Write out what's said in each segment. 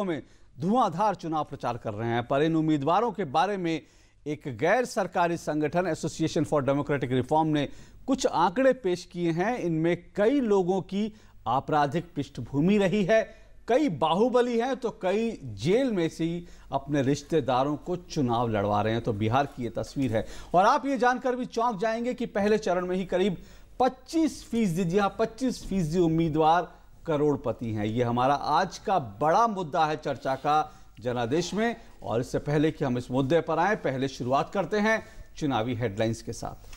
इलाकों में धुआंधार चुनाव प्रचार कर रहे हैं। पर इन उम्मीदवारों के बारे में एक गैर सरकारी संगठन एसोसिएशन फॉर डेमोक्रेटिक रिफॉर्म ने कुछ आंकड़े पेश किए हैं। इनमें कई लोगों की आपराधिक पृष्ठभूमि रही है, कई बाहुबली हैं तो कई जेल में से ही अपने रिश्तेदारों को चुनाव लड़वा रहे हैं। तो बिहार की ये तस्वीर है और आप ये जानकर भी चौंक जाएंगे कि पहले चरण में ही करीब 25%, जी हाँ 25% उम्मीदवार करोड़पति हैं। ये हमारा आज का बड़ा मुद्दा है चर्चा का जनादेश में। और इससे पहले कि हम इस मुद्दे पर आए, पहले शुरुआत करते हैं चुनावी हेडलाइंस के साथ।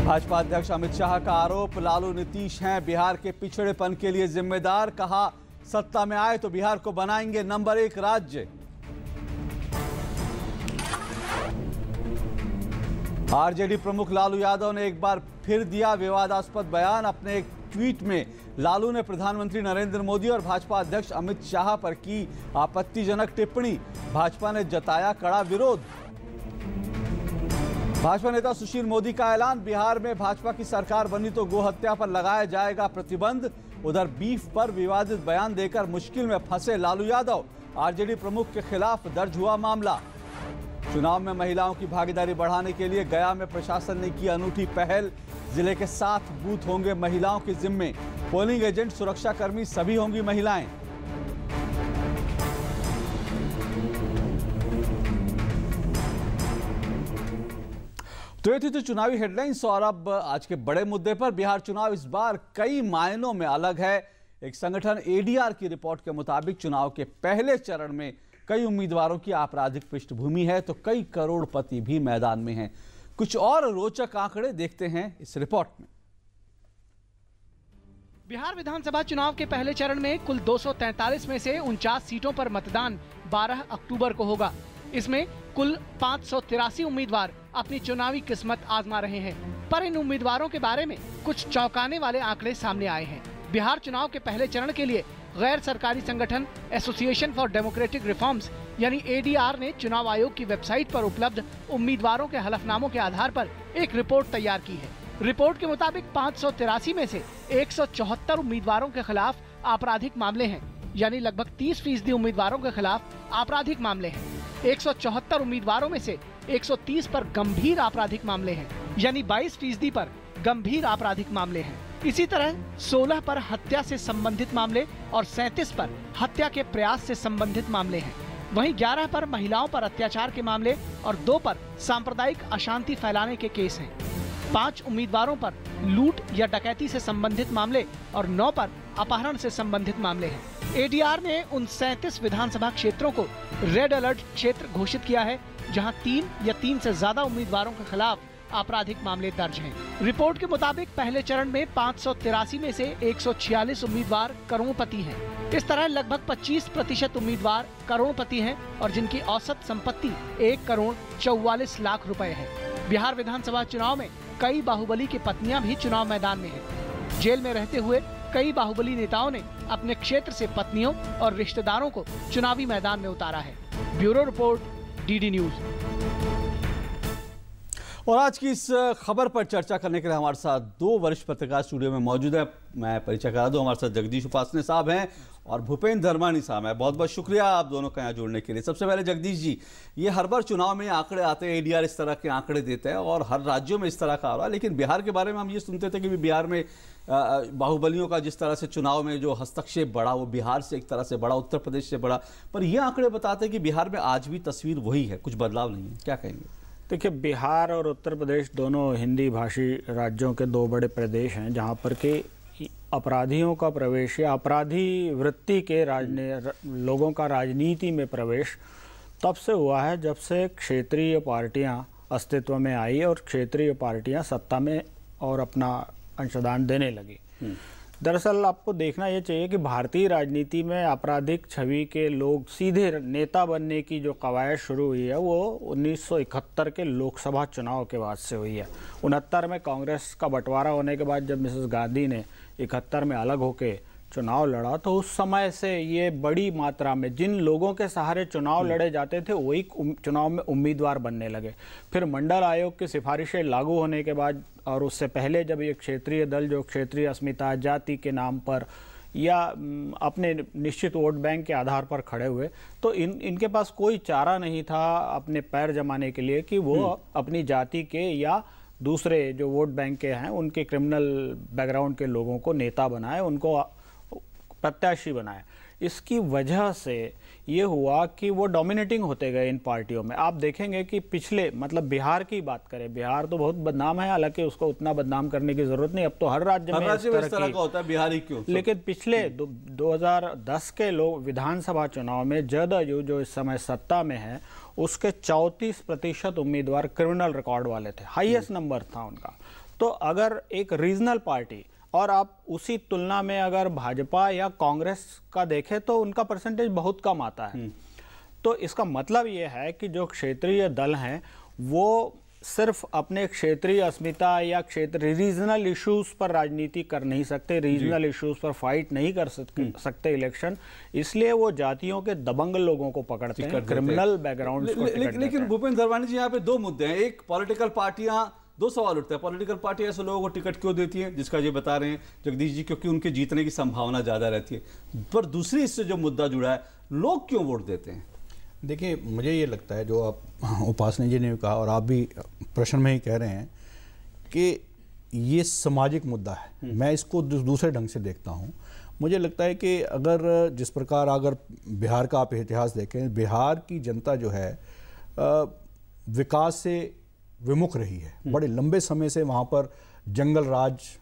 भाजपा अध्यक्ष अमित शाह का आरोप, लालू नीतीश हैं बिहार के पिछड़ेपन के लिए जिम्मेदार। कहा सत्ता में आए तो बिहार को बनाएंगे नंबर 1 राज्य। आरजेडी प्रमुख लालू यादव ने एक बार फिर दिया विवादास्पद बयान। अपने एक ट्वीट में लालू ने प्रधानमंत्री नरेंद्र मोदी और भाजपा अध्यक्ष अमित शाह पर की आपत्तिजनक टिप्पणी। भाजपा ने जताया कड़ा विरोध। भाजपा नेता सुशील मोदी का ऐलान, बिहार में भाजपा की सरकार बनी तो गोहत्या पर लगाया जाएगा प्रतिबंध। उधर बीफ पर विवादित बयान देकर मुश्किल में फंसे लालू यादव। आरजेडी प्रमुख के खिलाफ दर्ज हुआ मामला। चुनाव में महिलाओं की भागीदारी बढ़ाने के लिए गया में प्रशासन ने की अनूठी पहल। जिले के 7 बूथ होंगे महिलाओं के जिम्मे। पोलिंग एजेंट, सुरक्षाकर्मी सभी होंगी महिलाएं। तो ये थी तो चुनावी हेडलाइंस। और अब आज के बड़े मुद्दे पर, बिहार चुनाव इस बार कई मायनों में अलग है। एक संगठन एडीआर की रिपोर्ट के मुताबिक चुनाव के पहले चरण में कई उम्मीदवारों की आपराधिक पृष्ठभूमि है तो कई करोड़पति भी मैदान में हैं। कुछ और रोचक आंकड़े देखते हैं इस रिपोर्ट में। बिहार विधानसभा चुनाव के पहले चरण में कुल 243 में से 49 सीटों पर मतदान 12 अक्टूबर को होगा। इसमें कुल 583 उम्मीदवार अपनी चुनावी किस्मत आजमा रहे हैं। पर इन उम्मीदवारों के बारे में कुछ चौंकाने वाले आंकड़े सामने आए हैं। बिहार चुनाव के पहले चरण के लिए गैर सरकारी संगठन एसोसिएशन फॉर डेमोक्रेटिक रिफॉर्म्स यानी एडीआर ने चुनाव आयोग की वेबसाइट पर उपलब्ध उम्मीदवारों के हलफनामों के आधार पर एक रिपोर्ट तैयार की है। रिपोर्ट के मुताबिक 583 में से 174 उम्मीदवारों के खिलाफ आपराधिक मामले हैं, यानी लगभग 30% उम्मीदवारों के खिलाफ आपराधिक मामले हैं। 174 उम्मीदवारों में से 130 पर गंभीर आपराधिक मामले हैं, यानी 22% पर गंभीर आपराधिक मामले हैं। इसी तरह 16 पर हत्या से संबंधित मामले और 37 पर हत्या के प्रयास से संबंधित मामले हैं। वहीं 11 पर महिलाओं पर अत्याचार के मामले और 2 पर सांप्रदायिक अशांति फैलाने के केस हैं। 5 उम्मीदवारों पर लूट या डकैती से संबंधित मामले और 9 पर अपहरण से संबंधित मामले हैं। एडीआर ने उन 37 विधानसभा क्षेत्रों को रेड अलर्ट क्षेत्र घोषित किया है, जहां 3 या 3 से ज्यादा उम्मीदवारों के खिलाफ आपराधिक मामले दर्ज हैं। रिपोर्ट के मुताबिक पहले चरण में 583 में से 146 उम्मीदवार करोड़पति हैं। इस तरह लगभग 25% उम्मीदवार करोड़पति हैं और जिनकी औसत संपत्ति 1 करोड़ 44 लाख रुपए है। बिहार विधानसभा चुनाव में कई बाहुबली की पत्नियां भी चुनाव मैदान में हैं। जेल में रहते हुए कई बाहुबली नेताओं ने अपने क्षेत्र से पत्नियों और रिश्तेदारों को चुनावी मैदान में उतारा है। Bureau report, DD news. और आज की इस खबर पर चर्चा करने के लिए हमारे साथ 2 वरिष्ठ पत्रकार स्टूडियो में मौजूद है। मैं परिचय करा दूं, हमारे साथ जगदीश उपासने साहब हैं और भूपेंद्र धर्मानी साहब हैं। बहुत बहुत शुक्रिया आप दोनों का यहाँ जुड़ने के लिए। सबसे पहले जगदीश जी, ये हर बार चुनाव में आंकड़े आते हैं, एडीआर इस तरह के आंकड़े देते हैं और हर राज्यों में इस तरह का आ रहा है, लेकिन बिहार के बारे में हम ये सुनते थे कि बिहार में बाहुबलियों का जिस तरह से चुनाव में जो हस्तक्षेप बढ़ा वो बिहार से एक तरह से बढ़ा, उत्तर प्रदेश से बढ़ा। पर ये आंकड़े बताते हैं कि बिहार में आज भी तस्वीर वही है, कुछ बदलाव नहीं है। क्या कहेंगे? देखिए, बिहार और उत्तर प्रदेश दोनों हिंदी भाषी राज्यों के 2 बड़े प्रदेश हैं जहां पर के अपराधियों का प्रवेश या अपराधी वृत्ति के लोगों का राजनीति में प्रवेश तब से हुआ है जब से क्षेत्रीय पार्टियां अस्तित्व में आई और क्षेत्रीय पार्टियां सत्ता में और अपना अंशदान देने लगी। दरअसल आपको देखना ये चाहिए कि भारतीय राजनीति में आपराधिक छवि के लोग सीधे नेता बनने की जो कवायद शुरू हुई है वो 1971 के लोकसभा चुनाव के बाद से हुई है। 69 में कांग्रेस का बंटवारा होने के बाद जब मिसेस गांधी ने 71 में अलग होके चुनाव लड़ा तो उस समय से ये बड़ी मात्रा में जिन लोगों के सहारे चुनाव लड़े जाते थे वही चुनाव में उम्मीदवार बनने लगे। फिर मंडल आयोग की सिफारिशें लागू होने के बाद और उससे पहले जब ये क्षेत्रीय दल जो क्षेत्रीय अस्मिता जाति के नाम पर या अपने निश्चित वोट बैंक के आधार पर खड़े हुए, तो इनके पास कोई चारा नहीं था अपने पैर जमाने के लिए कि वो अपनी जाति के या दूसरे जो वोट बैंक के हैं उनके क्रिमिनल बैकग्राउंड के लोगों को नेता बनाए, उनको प्रत्याशी बनाए। इसकी वजह से ये हुआ कि वो डोमिनेटिंग होते गए इन पार्टियों में। आप देखेंगे कि पिछले मतलब बिहार की बात करें, बिहार तो बहुत बदनाम है, हालांकि उसको उतना बदनाम करने की जरूरत नहीं, अब तो हर राज्य में इस तरह का होता है, बिहारी क्यों। लेकिन पिछले 2010 के लोग विधानसभा चुनाव में जदयू जो इस समय सत्ता में है उसके 34% उम्मीदवार क्रिमिनल रिकॉर्ड वाले थे, हाईएस्ट नंबर था उनका। तो अगर एक रीजनल पार्टी और आप उसी तुलना में अगर भाजपा या कांग्रेस का देखें तो उनका परसेंटेज बहुत कम आता है। तो इसका मतलब ये है कि जो क्षेत्रीय दल हैं वो सिर्फ अपने क्षेत्रीय अस्मिता या क्षेत्र रीजनल इश्यूज पर राजनीति कर नहीं सकते, रीजनल इश्यूज पर फाइट नहीं कर सकते इलेक्शन, इसलिए वो जातियों के दबंग लोगों को पकड़ते हैं, क्रिमिनल बैकग्राउंड को। लेकिन भूपेंद्र धरवानी जी, यहाँ पे दो मुद्दे हैं। एक, पॉलिटिकल पार्टियां, दो सवाल उठते हैं, पॉलिटिकल पार्टी ऐसे लोगों को टिकट क्यों देती है, जिसका ये बता रहे हैं जगदीश जी, क्योंकि उनके जीतने की संभावना ज्यादा रहती है। पर दूसरी इससे जो मुद्दा जुड़ा है, लोग क्यों वोट देते हैं? देखिए, मुझे ये लगता है जो आप उपासना जी ने कहा और आप भी प्रश्न में ही कह रहे हैं कि ये सामाजिक मुद्दा है। मैं इसको दूसरे ढंग से देखता हूँ। मुझे लगता है कि अगर जिस प्रकार अगर बिहार का आप इतिहास देखें, बिहार की जनता जो है विकास से विमुख रही है। बड़े लंबे समय से वहाँ पर जंगल राज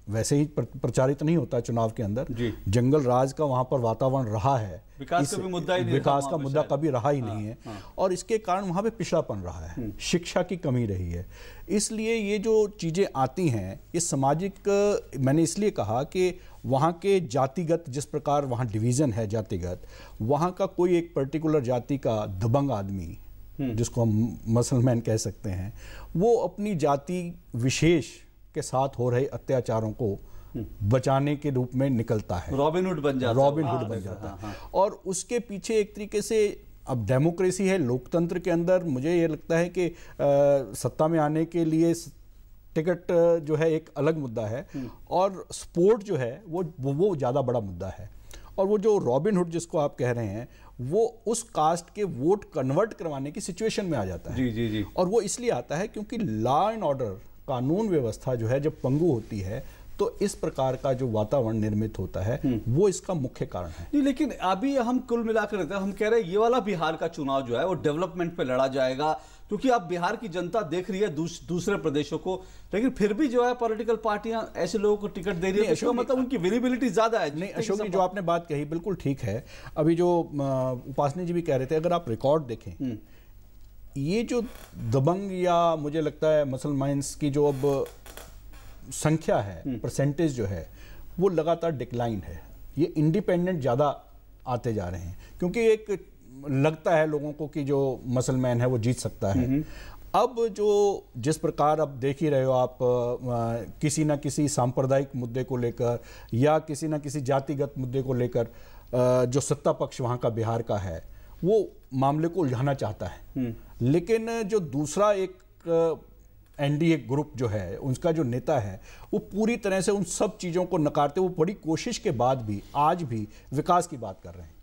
वैसे ही प्रचारित नहीं होता चुनाव के अंदर, जंगल राज का वहाँ पर वातावरण रहा है। विकास का भी मुद्दा ही नहीं, विकास का मुद्दा कभी रहा ही नहीं है। और इसके कारण वहाँ पे पिछड़ापन रहा है, शिक्षा की कमी रही है। इसलिए ये जो चीज़ें आती हैं ये सामाजिक, मैंने इसलिए कहा कि वहाँ के जातिगत जिस प्रकार वहाँ डिवीज़न है जातिगत, वहाँ का कोई एक पर्टिकुलर जाति का दबंग आदमी जिसको हम मुसलमान कह सकते हैं, वो अपनी जाति विशेष के साथ हो रहे अत्याचारों को बचाने के रूप में निकलता है, रॉबिनहुड बन जाता है। और उसके पीछे एक तरीके से अब डेमोक्रेसी है, लोकतंत्र के अंदर मुझे ये लगता है कि सत्ता में आने के लिए टिकट जो है एक अलग मुद्दा है और सपोर्ट जो है वो ज़्यादा बड़ा मुद्दा है। और वो जो रॉबिनहुड जिसको आप कह रहे हैं, वो उस कास्ट के वोट कन्वर्ट करवाने की सिचुएशन में आ जाता है। जी। और वो इसलिए आता है क्योंकि लॉ एंड ऑर्डर, कानून व्यवस्था जो है जब पंगु होती है तो इस प्रकार का जो वातावरण निर्मित होता है वो इसका मुख्य कारण है। नहीं, लेकिन अभी हम कुल मिलाकर हम कह रहे हैं ये वाला बिहार का चुनाव जो है वो डेवलपमेंट पे लड़ा जाएगा, क्योंकि अब बिहार की जनता देख रही है दूसरे प्रदेशों को, लेकिन फिर भी जो है पॉलिटिकल पार्टियां ऐसे लोगों को टिकट दे रही है, इसका मतलब उनकी विजिबिलिटी ज्यादा है। नहीं अशोक जी, जो आपने बात कही बिल्कुल ठीक है। अभी जो उपासना जी भी कह रहे थे, अगर आप रिकॉर्ड देखें, ये जो दबंग या मुझे लगता है मुसलमान की जो अब संख्या है, परसेंटेज जो है वो लगातार डिक्लाइन है। ये इंडिपेंडेंट ज़्यादा आते जा रहे हैं क्योंकि एक लगता है लोगों को कि जो मुसलमान है वो जीत सकता है। अब जो जिस प्रकार अब देख ही रहे हो आप, किसी ना किसी सांप्रदायिक मुद्दे को लेकर या किसी ना किसी जातिगत मुद्दे को लेकर जो सत्ता पक्ष वहाँ का बिहार का है वो मामले को उलझाना चाहता है। लेकिन जो दूसरा एक एनडीए ग्रुप जो है, उसका जो नेता है, वो पूरी तरह से उन सब चीज़ों को नकारते, वो बड़ी कोशिश के बाद भी आज भी विकास की बात कर रहे हैं।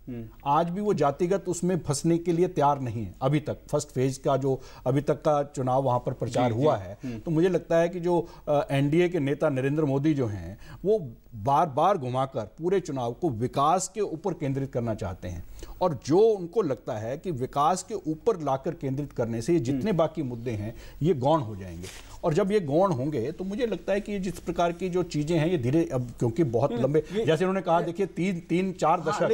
आज भी वो जातिगत उसमें फंसने के लिए तैयार नहीं है अभी तक। फर्स्ट फेज का जो अभी तक का चुनाव वहाँ पर प्रचार हुआ है, तो मुझे लगता है कि जो एनडीए के नेता नरेंद्र मोदी जो हैं वो बार बार घुमाकर पूरे चुनाव को विकास के ऊपर केंद्रित करना चाहते हैं। और जो उनको लगता है कि विकास के ऊपर लाकर केंद्रित करने से ये जितने बाकी मुद्दे हैं ये गौण हो जाएंगे। और जब ये गौण होंगे तो मुझे लगता है कि जिस प्रकार की जो चीजें हैं ये धीरे, अब क्योंकि बहुत लंबे, जैसे उन्होंने कहा, देखिए 3-4 दशक,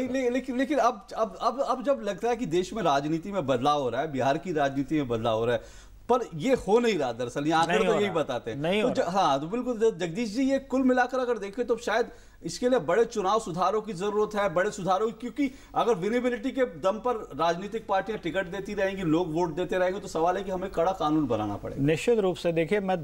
लेकिन अब जब लगता है कि देश में राजनीति में बदलाव हो रहा है, बिहार की राजनीति में बदलाव हो रहा है, पर ये हो नहीं रहा। दरअसल ये आंकड़े तो यही बताते हैं। तो हाँ, तो बिल्कुल जगदीश जी, ये कुल मिलाकर अगर देखें तो शायद इसके लिए बड़े चुनाव सुधारों की जरूरत है, बड़े सुधारों की, क्योंकि अगर विनेबिलिटी के दम पर राजनीतिक पार्टियां टिकट देती रहेंगी, लोग वोट देते रहेंगे, तो सवाल है कि हमें कड़ा कानून बनाना पड़ेगा। निश्चित रूप से देखिए, मैं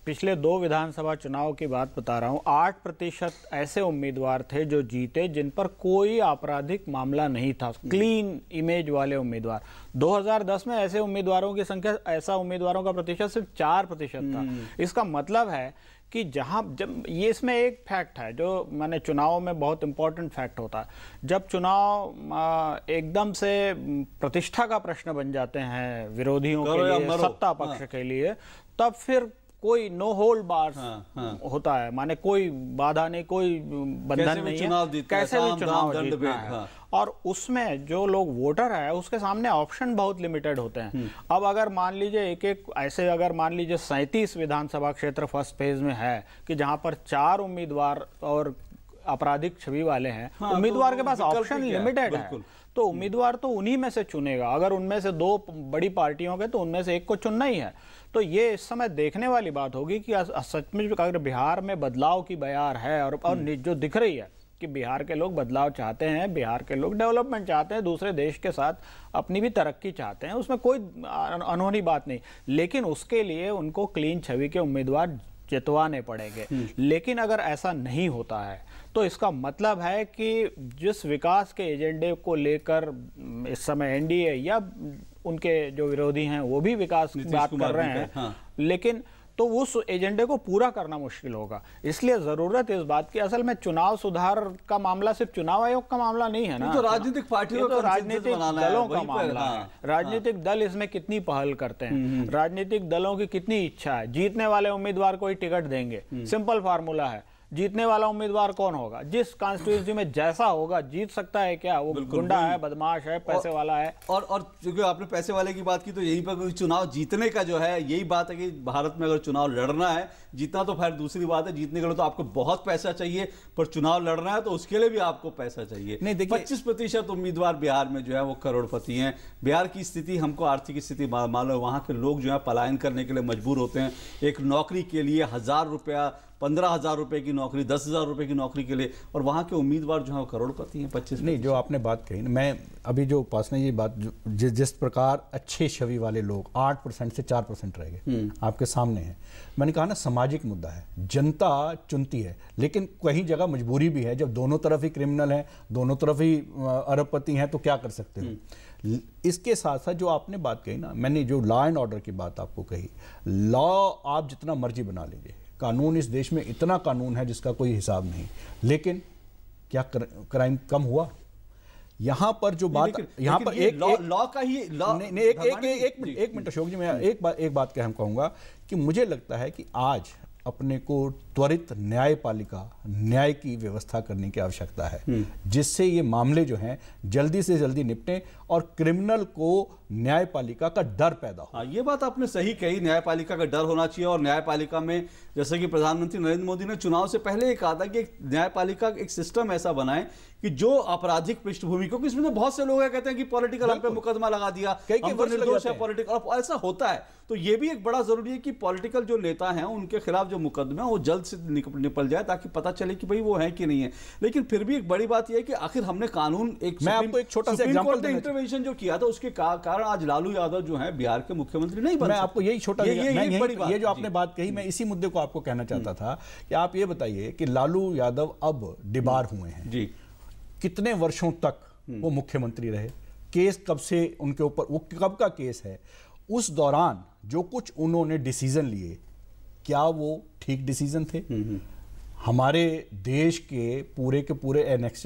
पिछले दो विधानसभा चुनाव की बात बता रहा हूं। 8% ऐसे उम्मीदवार थे जो जीते जिन पर कोई आपराधिक मामला नहीं था, क्लीन इमेज वाले उम्मीदवार। 2010 में ऐसे उम्मीदवारों की संख्या, ऐसा उम्मीदवारों का प्रतिशत सिर्फ 4% था। इसका मतलब है कि जब ये इसमें एक फैक्ट है जो माने चुनाव में बहुत इंपॉर्टेंट फैक्ट होता है, जब चुनाव एकदम से प्रतिष्ठा का प्रश्न बन जाते हैं विरोधियों के लिए, सत्ता पक्ष के लिए, तब फिर कोई नो होल्ड बार होता है, माने कोई बाधा नहीं, कोई बंधन नहीं है, कैसे भी चुनाव जीतना है। और उसमें जो लोग वोटर है उसके सामने ऑप्शन बहुत लिमिटेड होते हैं। अब अगर मान लीजिए अगर मान लीजिए 37 विधानसभा क्षेत्र फर्स्ट फेज में है कि जहां पर 4 उम्मीदवार और आपराधिक छवि वाले हैं, उम्मीदवार के पास ऑप्शन लिमिटेड है, तो उम्मीदवार तो उन्हीं में से चुनेगा। अगर उनमें से 2 बड़ी पार्टियों के, तो उनमें से एक को चुनना ही है। तो ये इस समय देखने वाली बात होगी कि सचमुच अगर बिहार में बदलाव की बयार है, और जो दिख रही है कि बिहार के लोग बदलाव चाहते हैं, बिहार के लोग डेवलपमेंट चाहते हैं, दूसरे देश के साथ अपनी भी तरक्की चाहते हैं, उसमें कोई अनहोनी बात नहीं, लेकिन उसके लिए उनको क्लीन छवि के उम्मीदवार जितवाने पड़ेंगे। लेकिन अगर ऐसा नहीं होता है तो इसका मतलब है कि जिस विकास के एजेंडे को लेकर इस समय एनडीए या उनके जो विरोधी हैं वो भी विकास की बात कर रहे हैं, लेकिन तो उस एजेंडे को पूरा करना मुश्किल होगा। इसलिए जरूरत है इस बात की, असल में चुनाव सुधार का मामला सिर्फ चुनाव आयोग का मामला नहीं है ना, तो राजनीतिक पार्टियों तो राजनीतिक दलों का मामला है। राजनीतिक दल इसमें कितनी पहल करते हैं, राजनीतिक दलों की कितनी इच्छा है, जीतने वाले उम्मीदवार को ही टिकट देंगे, सिंपल फार्मूला है। जीतने वाला उम्मीदवार कौन होगा, जिस कॉन्स्टिट्यूंसी में जैसा होगा जीत सकता है क्या, वो गुंडा है, बदमाश है, पैसे वाला है। और क्योंकि आपने पैसे वाले की बात की, तो यहीं पर चुनाव जीतने का जो है यही बात है कि भारत में अगर चुनाव लड़ना है, जीतना तो खैर दूसरी बात है, जीतने के लिए तो आपको बहुत पैसा चाहिए, पर चुनाव लड़ना है तो उसके लिए भी आपको पैसा चाहिए। 25% उम्मीदवार बिहार में जो है वो करोड़पति हैं। बिहार की स्थिति, हमको आर्थिक स्थिति मालूम है, वहाँ के लोग जो है पलायन करने के लिए मजबूर होते हैं। एक नौकरी के लिए 1000 रुपया, 15,000 रुपए की नौकरी, 10,000 रुपए की नौकरी के लिए, और वहाँ के उम्मीदवार जो है करोड़पति हैं। 25 नहीं, जो आपने बात कही, मैं अभी जो उपासना ये बात, जिस प्रकार अच्छे छवि वाले लोग 8% से 4% रह गए आपके सामने है। मैंने कहा ना, सामाजिक मुद्दा है, जनता चुनती है, लेकिन कहीं जगह मजबूरी भी है। जब दोनों तरफ ही क्रिमिनल हैं, दोनों तरफ ही अरबपति हैं, तो क्या कर सकते हो। इसके साथ साथ जो आपने बात कही ना, मैंने जो लॉ एंड ऑर्डर की बात आपको कही, लॉ आप जितना मर्जी बना लीजिए, कानून, इस देश में इतना कानून है जिसका कोई हिसाब नहीं, लेकिन क्या क्राइम कम हुआ? यहाँ पर जो बात, यहाँ पर एक लॉ का ही लॉ, एक मिनट अशोक जी, मैं एक बात कहूंगा कि मुझे लगता है कि आज अपने को त्वरित न्याय की व्यवस्था करने की आवश्यकता है, जिससे ये मामले जो हैं जल्दी से जल्दी निपटें और क्रिमिनल को न्यायपालिका का डर पैदा हो। हाँ, ये बात आपने सही कही, न्यायपालिका का डर होना चाहिए। और न्यायपालिका में, जैसे कि प्रधानमंत्री नरेंद्र मोदी ने चुनाव से पहले एक कहा था कि न्यायपालिका एक सिस्टम ऐसा बनाए कि जो आपराधिक पृष्ठभूमि, क्योंकि इसमें तो बहुत से लोग कहते हैं कि पॉलिटिकल हम पे मुकदमा लगा दिया, हम पर निर्दोष है पॉलिटिकल, और ऐसा होता है। तो ये भी एक बड़ा जरूरी है कि पॉलिटिकल जो नेता हैं उनके खिलाफ जो मुकदमा है वो जल्द से निपल जाए, ताकि पता चले कि भाई वो है कि नहीं है। लेकिन फिर भी एक बड़ी बात यह है कि आखिर हमने कानून, मैं आपको एक छोटा सा एग्जांपल इंटरवेंशन जो किया था, उसके कारण आज लालू यादव जो है बिहार के मुख्यमंत्री नहीं बन सकते। मैं आपको यही छोटा, ये जो आपने बात कही, मैं इसी मुद्दे को आपको कहना चाहता था कि आप ये बताइए कि लालू यादव अब डिबार हुए हैं जी, कितने वर्षों तक वो मुख्यमंत्री रहे, केस कब से उनके ऊपर, वो कब का केस है, उस दौरान जो कुछ उन्होंने डिसीजन लिए, क्या वो ठीक डिसीजन थे? हमारे देश के पूरे एनेक्स,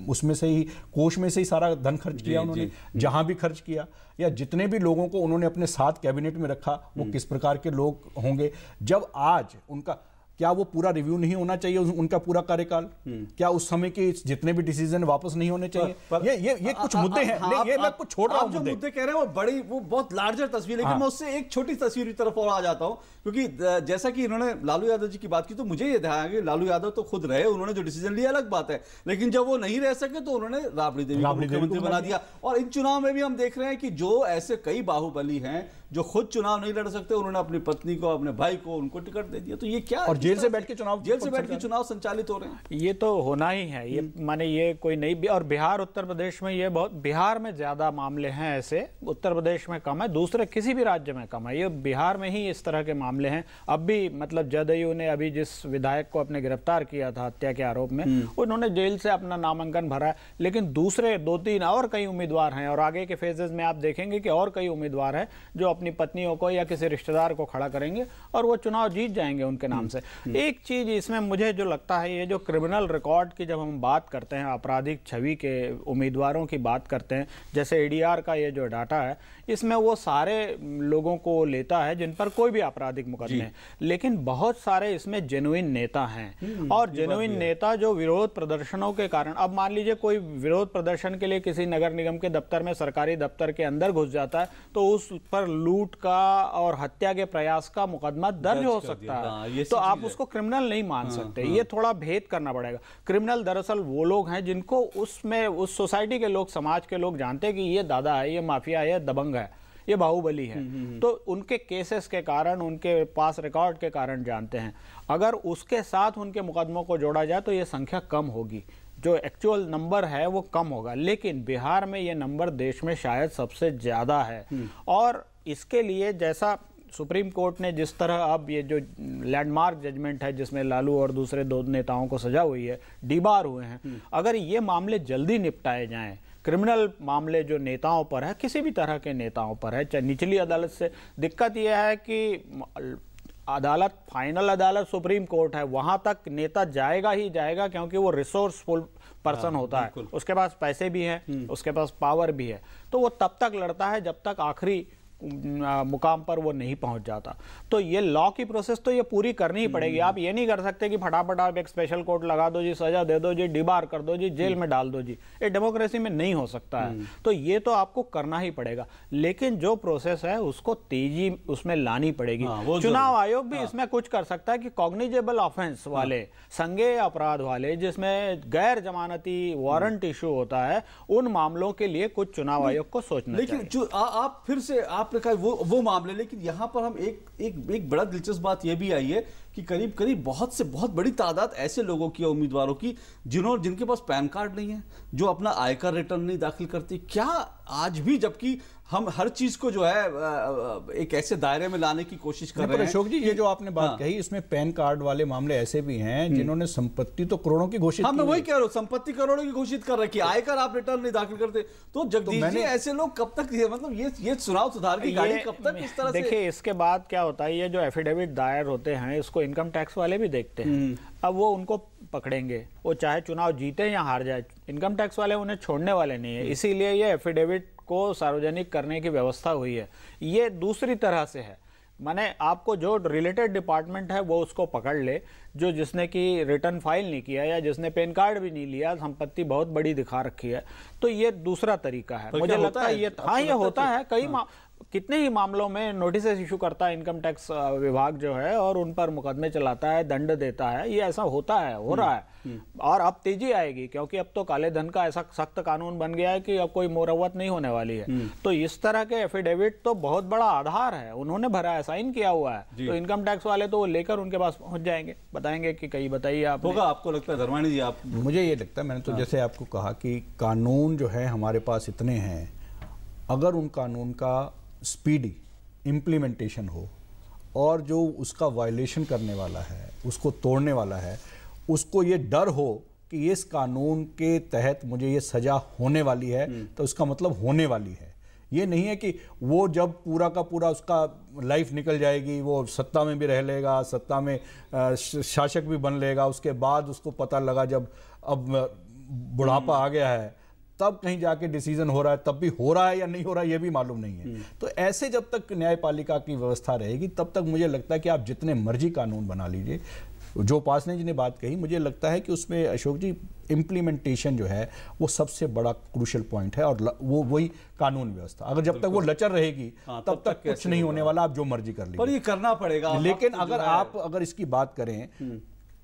उसमें से ही, कोष में से ही सारा धन खर्च किया उन्होंने, जहां भी खर्च किया, या जितने भी लोगों को उन्होंने अपने साथ कैबिनेट में रखा, वो किस प्रकार के लोग होंगे। जब आज उनका, क्या वो पूरा रिव्यू नहीं होना चाहिए उनका पूरा कार्यकाल? क्या उस समय के जितने भी डिसीजन वापस नहीं होने चाहिए? ये कुछ मुद्दे हैं। ये मैं कुछ छोड़ रहा हूं, जो मुद्दे कह रहे हैं वो बड़ी, वो बहुत लार्जर तस्वीर, लेकिन मैं उससे एक छोटी तस्वीर की तरफ और आ जाता हूं, क्योंकि जैसा कि इन्होंने लालू यादव जी की बात की, तो मुझे ये ध्यान है कि लालू यादव तो खुद रहे, उन्होंने जो डिसीजन लिया अलग बात है, लेकिन जब वो नहीं रह सके तो उन्होंने राबड़ी देवी को मुख्यमंत्री बना दिया। और इन चुनाव में भी हम देख रहे हैं कि जो ऐसे कई बाहुबली हैं जो खुद चुनाव नहीं लड़ सकते उन्होंने अपनी पत्नी को, अपने भाई को, उनको टिकट दे दिया। तो ये क्या, और जेल से बैठ के चुनाव संचालित हो रहे हैं। ये तो होना ही है, ये माने ये कोई नहीं। और बिहार उत्तर प्रदेश में ये बहुत, बिहार में ज्यादा मामले हैं ऐसे, उत्तर प्रदेश में कम है, दूसरे किसी भी राज्य में कम है, ये बिहार में ही इस तरह के मामले हैं। अब भी मतलब जदयू ने अभी जिस विधायक को अपने गिरफ्तार किया था हत्या के आरोप में, उन्होंने जेल से अपना नामांकन भरा है, लेकिन दूसरे 2-3 और कई उम्मीदवार हैं, और आगे के फेजेस में आप देखेंगे कि और कई उम्मीदवार हैं जो अपनी पत्नियों को या किसी रिश्तेदार को खड़ा करेंगे और वो चुनाव जीत जाएंगे उनके नाम से। एक चीज इसमें मुझे जो लगता है, ये जो क्रिमिनल रिकॉर्ड की जब हम बात करते हैं, आपराधिक छवि के उम्मीदवारों की बात करते हैं, जैसे एडीआर का ये जो डाटा है, इसमें वो सारे लोगों को लेता है जिन पर कोई भी आपराधिक मुकदमे हैं, लेकिन बहुत सारे इसमें जेन्युइन नेता हैं, और जेन्युइन नेता जो विरोध प्रदर्शनों के कारण, अब मान लीजिए कोई विरोध प्रदर्शन के लिए किसी नगर निगम के दफ्तर में, सरकारी दफ्तर के अंदर घुस जाता है, तो उस पर लूट का और हत्या के प्रयास का मुकदमा दर्ज हो सकता है, तो आप उसको क्रिमिनल नहीं मान सकते। ये थोड़ा भेद करना पड़ेगा। क्रिमिनल दरअसल वो लोग हैं जिनको उसमें उस सोसाइटी के लोग, समाज के लोग जानते हैं कि ये दादा है, ये माफिया है, ये दबंग है, ये बाहुबली है, तो उनके केसेस के कारण, उनके पास रिकॉर्ड के कारण जानते हैं। अगर उसके साथ उनके मुकदमों को जोड़ा जाए तो ये संख्या कम होगी, जो एक्चुअल नंबर है वो कम होगा, लेकिन बिहार में ये नंबर देश में शायद सबसे ज्यादा है। और इसके लिए जैसा सुप्रीम कोर्ट ने जिस तरह, अब ये जो लैंडमार्क जजमेंट है जिसमें लालू और दूसरे 2 नेताओं को सजा हुई है, डीबार हुए हैं, अगर ये मामले जल्दी निपटाए जाएं, क्रिमिनल मामले जो नेताओं पर है, किसी भी तरह के नेताओं पर है, चाहे निचली अदालत से, दिक्कत यह है कि अदालत, फाइनल अदालत सुप्रीम कोर्ट है, वहां तक नेता जाएगा ही जाएगा, क्योंकि वो रिसोर्सफुल पर्सन होता है, उसके पास पैसे भी हैं, उसके पास पावर भी है, तो वो तब तक लड़ता है जब तक आखिरी मुकाम पर वो नहीं पहुंच जाता। तो ये लॉ की प्रोसेस तो ये पूरी करनी ही पड़ेगी। आप ये नहीं कर सकते कि फटाफट आप एक स्पेशल कोर्ट लगा दो जी, सजा दे दो जी, डिबार कर दो जी, जेल में डाल दो जी, ये डेमोक्रेसी में नहीं हो सकता है। तो ये तो आपको करना ही पड़ेगा, लेकिन जो प्रोसेस है उसको तेजी उसमें लानी पड़ेगी। चुनाव आयोग भी इसमें कुछ कर सकता है कि कॉग्निजेबल ऑफेंस वाले, संज्ञेय अपराध वाले, जिसमें गैर जमानती वारंट इशू होता है, उन मामलों के लिए कुछ चुनाव आयोग को सोचना चाहिए। लेकिन आप फिर से आपने कहा वो मामले, लेकिन यहां पर हम एक बड़ा दिलचस्प बात यह भी आई है कि करीब बहुत बड़ी तादाद ऐसे लोगों की, उम्मीदवारों की, जिनके पास पैन कार्ड नहीं है, जो अपना आयकर रिटर्न नहीं दाखिल करते। क्या आज भी, जबकि हम हर चीज को जो है एक ऐसे दायरे में लाने की कोशिश कर रहे हैं। अशोक जी, ये जो आपने बात कही, इसमें पैन कार्ड वाले मामले ऐसे भी हैं जिन्होंने संपत्ति तो करोड़ों की घोषित की। मैं वही कह रहा हूँ, संपत्ति करोड़ों की घोषित कर रहे कि आयकर आप रिटर्न नहीं दाखिल करते। तो जगदीश जी, ऐसे लोग कब तक, मतलब ये चुनाव सुधार की गाड़ी कब तक इस तरह से? देखिए, इसके बाद क्या होता है, ये जो एफिडेविट दायर होते हैं, इसको इनकम टैक्स वाले भी देखते हैं। अब वो उनको पकड़ेंगे, वो चाहे चुनाव जीते या हार जाए, इनकम टैक्स वाले उन्हें छोड़ने वाले नहीं है। इसीलिए ये एफिडेविट को सार्वजनिक करने की व्यवस्था हुई है। ये दूसरी तरह से है, माने आपको जो रिलेटेड डिपार्टमेंट है वो उसको पकड़ ले, जो जिसने की रिटर्न फाइल नहीं किया या जिसने पैन कार्ड भी नहीं लिया, संपत्ति बहुत बड़ी दिखा रखी है, तो ये दूसरा तरीका है। मुझे लगता है ये, हाँ, ये होता है। कई कितने ही मामलों में नोटिसेस इशू करता है इनकम टैक्स विभाग जो है, और उन पर मुकदमे चलाता है, दंड देता है। ये ऐसा होता है, हो रहा है, और अब तेजी आएगी, क्योंकि अब तो काले धन का ऐसा सख्त कानून बन गया है कि अब कोई मुरव्वत नहीं होने वाली है। तो इस तरह के एफिडेविट तो बहुत बड़ा आधार है, उन्होंने भरा है, साइन किया हुआ है, तो इनकम टैक्स वाले तो वो लेकर उनके पास पहुंच जाएंगे, बताएंगे कि कहीं बताइए आप। होगा, आपको लगता है धर्माणी जी? आप, मुझे ये लगता है, मैंने तो जैसे आपको कहा कि कानून जो है हमारे पास इतने हैं, अगर उन कानून का स्पीडी इम्प्लीमेंटेशन हो, और जो उसका वायलेशन करने वाला है, उसको तोड़ने वाला है, उसको ये डर हो कि इस कानून के तहत मुझे ये सजा होने वाली है, तो उसका मतलब होने वाली है। ये नहीं है कि वो जब पूरा का पूरा उसका लाइफ निकल जाएगी, वो सत्ता में भी रह लेगा, सत्ता में शासक भी बन लेगा, उसके बाद उसको पता लगा जब अब बुढ़ापा आ गया है, तब कहीं जाके डिसीजन हो रहा है, तब भी हो रहा है या नहीं हो रहा है ये भी मालूम नहीं है। तो ऐसे जब तक न्यायपालिका की व्यवस्था रहेगी, तब तक मुझे लगता है कि आप जितने मर्जी कानून बना लीजिए। जो उपासने जी ने बात कही, मुझे लगता है कि उसमें अशोक जी इम्प्लीमेंटेशन जो है वो सबसे बड़ा क्रूशियल पॉइंट है, और वो वही कानून व्यवस्था। अगर जब तक वो लचर रहेगी, तब तक कुछ नहीं होने वाला, आप जो मर्जी कर लीजिए, पर ये करना पड़ेगा। लेकिन अगर आप इसकी बात करें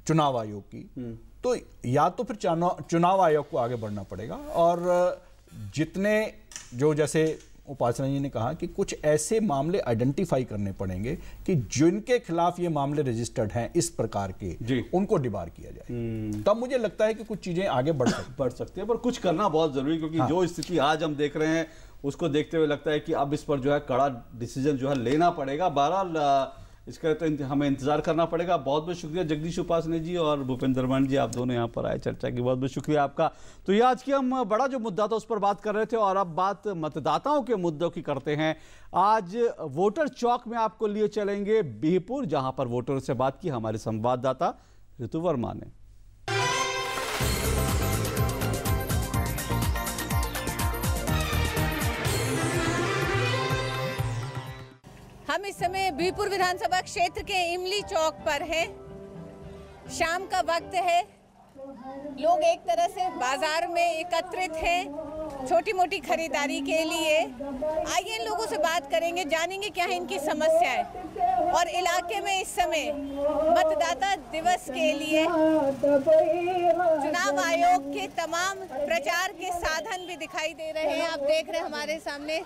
चुनाव आयोग की, तो या तो फिर चुनाव आयोग को आगे बढ़ना पड़ेगा, और जितने जो जैसे उपासना जी ने कहा कि कुछ ऐसे मामले आइडेंटिफाई करने पड़ेंगे कि जिनके खिलाफ ये मामले रजिस्टर्ड हैं इस प्रकार के, उनको डिबार किया जाए। तब मुझे लगता है कि कुछ चीजें आगे बढ़ सकती है, पर कुछ करना बहुत जरूरी, क्योंकि जो स्थिति आज हम देख रहे हैं उसको देखते हुए लगता है कि अब इस पर जो है कड़ा डिसीजन जो है लेना पड़ेगा। बहरहाल इसका तो हमें इंतजार करना पड़ेगा। बहुत बहुत शुक्रिया जगदीश उपासने जी और भूपेंद्र मान जी, आप दोनों यहाँ पर आए चर्चा की, बहुत बहुत शुक्रिया आपका। तो ये आज की हम बड़ा जो मुद्दा था उस पर बात कर रहे थे, और अब बात मतदाताओं के मुद्दों की करते हैं। आज वोटर चौक में आपको लिए चलेंगे बिहपुर, जहां पर वोटरों से बात की हमारे संवाददाता ऋतु वर्मा ने। हम इस समय बिहपुर विधानसभा क्षेत्र के इमली चौक पर हैं। शाम का वक्त है, लोग एक तरह से बाजार में एकत्रित हैं छोटी मोटी खरीदारी के लिए। आइए इन लोगों से बात करेंगे, जानेंगे क्या है इनकी समस्या है। और इलाके में इस समय मतदाता दिवस के लिए चुनाव आयोग के तमाम प्रचार के साधन भी दिखाई दे रहे हैं। आप देख रहे हैं हमारे सामने।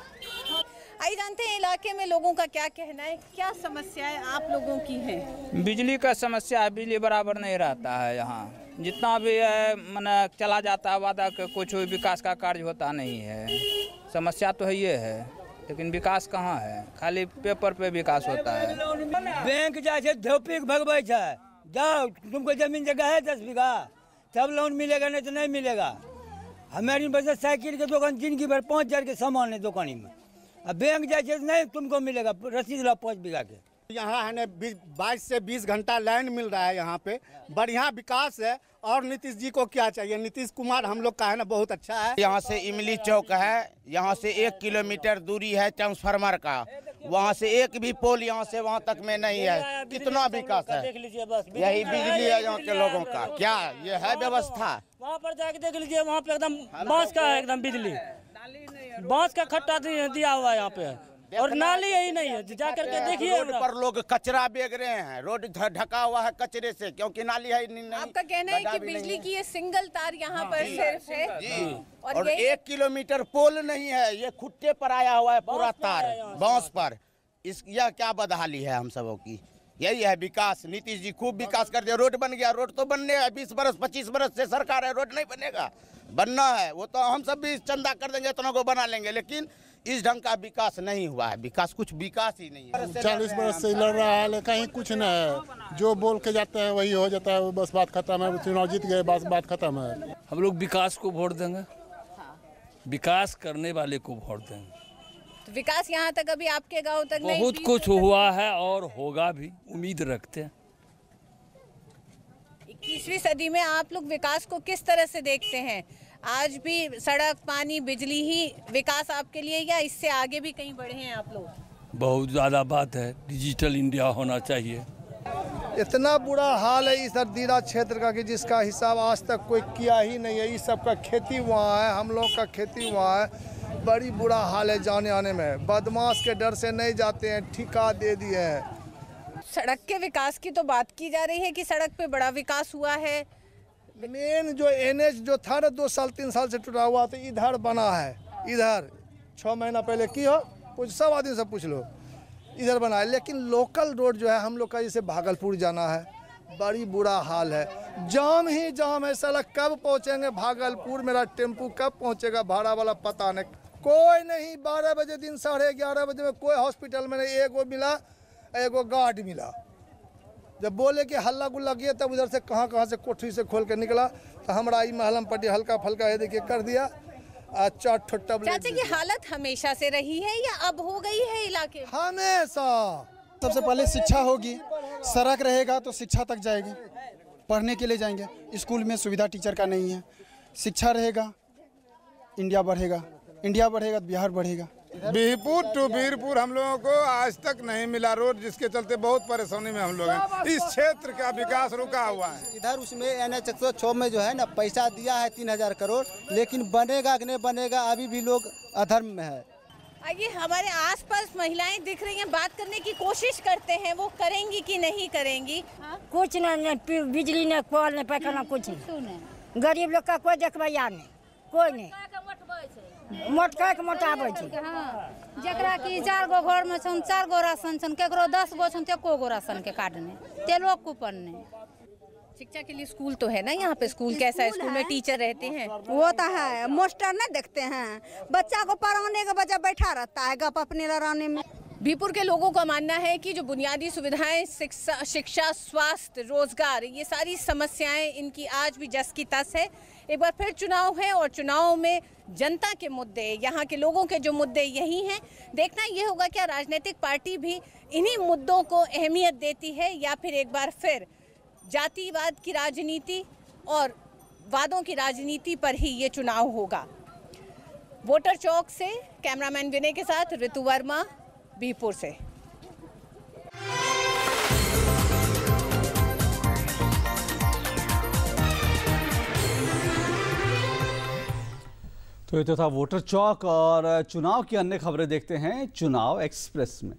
आइए जानते हैं इलाके में लोगों का क्या कहना है, क्या समस्याएं आप लोगों की हैं। बिजली का समस्या है, बिजली बराबर नहीं रहता है यहाँ। जितना भी है माने चला जाता है वादा के, कुछ विकास का कार्य होता नहीं है। समस्या तो है ये है, लेकिन विकास कहाँ है, खाली पेपर पे विकास होता है। बैंक जाए धोपी भगवे जाओ, तुमको जमीन जगह है 10 बीघा, तब लोन मिलेगा, नहीं तो नहीं मिलेगा। हमारी वजह साइकिल के दुकान जिंदगी भर 5,000 के सामान है दुकानी में, अब बैंक जाए नहीं तुमको मिलेगा रसीद ला 5 बीघा के। यहाँ है ना 22 से 20 घंटा लाइन मिल रहा है। यहाँ पे बढ़िया विकास है। और नीतीश जी को क्या चाहिए, नीतीश कुमार हम लोग का है ना बहुत अच्छा है। यहाँ से इमली चौक है, यहाँ से 1 किलोमीटर दूरी है ट्रांसफार्मर का, वहाँ से एक भी पोल यहाँ से वहाँ तक में नहीं है। कितना विकास है, यही बिजली है यहाँ के लोगों का, क्या ये है व्यवस्था। वहाँ पर जाके देख लीजिए, वहाँ पे एकदम बांस का है, एकदम बिजली बांस का खट्टा दिया हुआ है यहाँ पे, और नाली यही नहीं है। जा करके देखिए, रोड पर लोग कचरा बेच रहे हैं, रोड ढका हुआ है कचरे से, क्योंकि नाली है नहीं। आपका कहना है कि बिजली की ये सिंगल तार यहाँ पर सिर्फ है जी, और 1 किलोमीटर पोल नहीं है, ये खुट्टे पर आया हुआ है पूरा तार बांस पर। यह क्या बदहाली है हम सबों की। यही है विकास। नीतीश जी खूब विकास कर दिया, रोड बन गया। रोड तो बनने है 20 बरस 25 बरस से सरकार है, रोड नहीं बनेगा, बनना है वो तो हम सब भी चंदा कर देंगे, इतना को बना लेंगे, लेकिन इस ढंग का विकास नहीं हुआ है। विकास कुछ विकास ही नहीं है। 40 बरस से लड़ रहा है, कहीं कुछ न है। जो बोल के जाते हैं वही हो जाता है, बस बात खत्म है। चुनाव जीत गए, बस बात खत्म है। हम लोग विकास को वोट देंगे, विकास करने वाले को वोट देंगे। तो विकास यहाँ तक अभी आपके गांव तक नहीं, बहुत कुछ हुआ है और होगा भी, उम्मीद रखते हैं। 21वीं सदी में आप लोग विकास को किस तरह से देखते हैं? आज भी सड़क, पानी, बिजली ही विकास आपके लिए, या इससे आगे भी कहीं बढ़े हैं आप लोग? बहुत ज़्यादा बात है, डिजिटल इंडिया होना चाहिए। इतना बुरा हाल है इस दीरा क्षेत्र का कि जिसका हिसाब आज तक कोई किया ही नहीं है। इस सब का खेती वहाँ है, हम लोग का खेती वहाँ है। बड़ी बुरा हाल है जाने आने में, बदमाश के डर से नहीं जाते हैं, ठिका दे दिए हैं। सड़क के विकास की तो बात की जा रही है कि सड़क पे बड़ा विकास हुआ है। मेन जो NH जो था ना 2 साल 3 साल से टूटा हुआ, तो इधर बना है। इधर 6 महीना पहले की हो, कुछ सब आदमी से पूछ लो, इधर बना है। लेकिन लोकल रोड जो है हम लोग का, जैसे भागलपुर जाना है, बड़ी बुरा हाल है। जाम ही जाम है। साला कब पहुंचेंगे भागलपुर, मेरा टेम्पू कब पहुंचेगा, भाड़ा वाला पता नहीं, कोई नहीं। 12 बजे दिन 11:30 बजे में कोई हॉस्पिटल में नहीं, एगो मिला, एगो गार्ड मिला। जब बोले कि हल्ला गुल्ला किया, तब उधर से कहाँ से कोठरी से खोल के निकला, तो हमारा ई महलम पट्टी हल्का फल्का है देखिए कर दिया। अच्छा चाचा की हालत हमेशा से रही है या अब हो गई है इलाके? हमेशा। सबसे पहले शिक्षा होगी, सड़क रहेगा तो शिक्षा तक जाएगी, पढ़ने के लिए जाएंगे। स्कूल में सुविधा टीचर का नहीं है। शिक्षा रहेगा, इंडिया बढ़ेगा, इंडिया बढ़ेगा तो बिहार बढ़ेगा। बिहपुर टू वीरपुर हम लोगों को आज तक नहीं मिला रोड, जिसके चलते बहुत परेशानी में हम लोग हैं। इस क्षेत्र का विकास रुका हुआ है। इधर उसमें NH 106 में जो है ना पैसा दिया है 3000 करोड़, लेकिन बनेगा कि नहीं बनेगा अभी भी लोग अधर्म में है। आइए हमारे आसपास महिलाएं दिख रही हैं, बात करने की कोशिश करते हैं, वो करेंगी कि नहीं करेंगी। कुछ नहीं, बिजली नहीं, कॉल नहीं, पैखाना कुछ नहीं। गरीब लोग का कोई देखभैया नहीं, कोई नहीं। मोटका के मोटाबै छै। जकरा कि 4 गो घर में 4 गो राशन छन, केकरो 10 गो छन, 1 गो राशन के कार्ड नहीं, तेलो कूपन नहीं। शिक्षा के लिए स्कूल तो है ना यहाँ पे, स्कूल कैसा है? स्कूल में टीचर रहते हैं? वो तो है, मास्टर नहीं देखते हैं, बच्चा को पढ़ाने का बच्चा बैठा रहता है गप अपने लड़ाने में। बीरपुर के लोगों का मानना है कि जो बुनियादी सुविधाएं, शिक्षा, स्वास्थ्य, रोजगार, ये सारी समस्याएं इनकी आज भी जस की तस है। एक बार फिर चुनाव है और चुनाव में जनता के मुद्दे, यहाँ के लोगों के जो मुद्दे यही हैं। देखना ये होगा क्या राजनीतिक पार्टी भी इन्हीं मुद्दों को अहमियत देती है या फिर एक बार फिर जातिवाद की राजनीति और वादों की राजनीति पर ही ये चुनाव होगा। वोटर चौक से कैमरामैन विनय के साथ ऋतु वर्मा, बीरपुर से। तो ये तो था वोटर चौक, और चुनाव की अन्य खबरें देखते हैं चुनाव एक्सप्रेस में।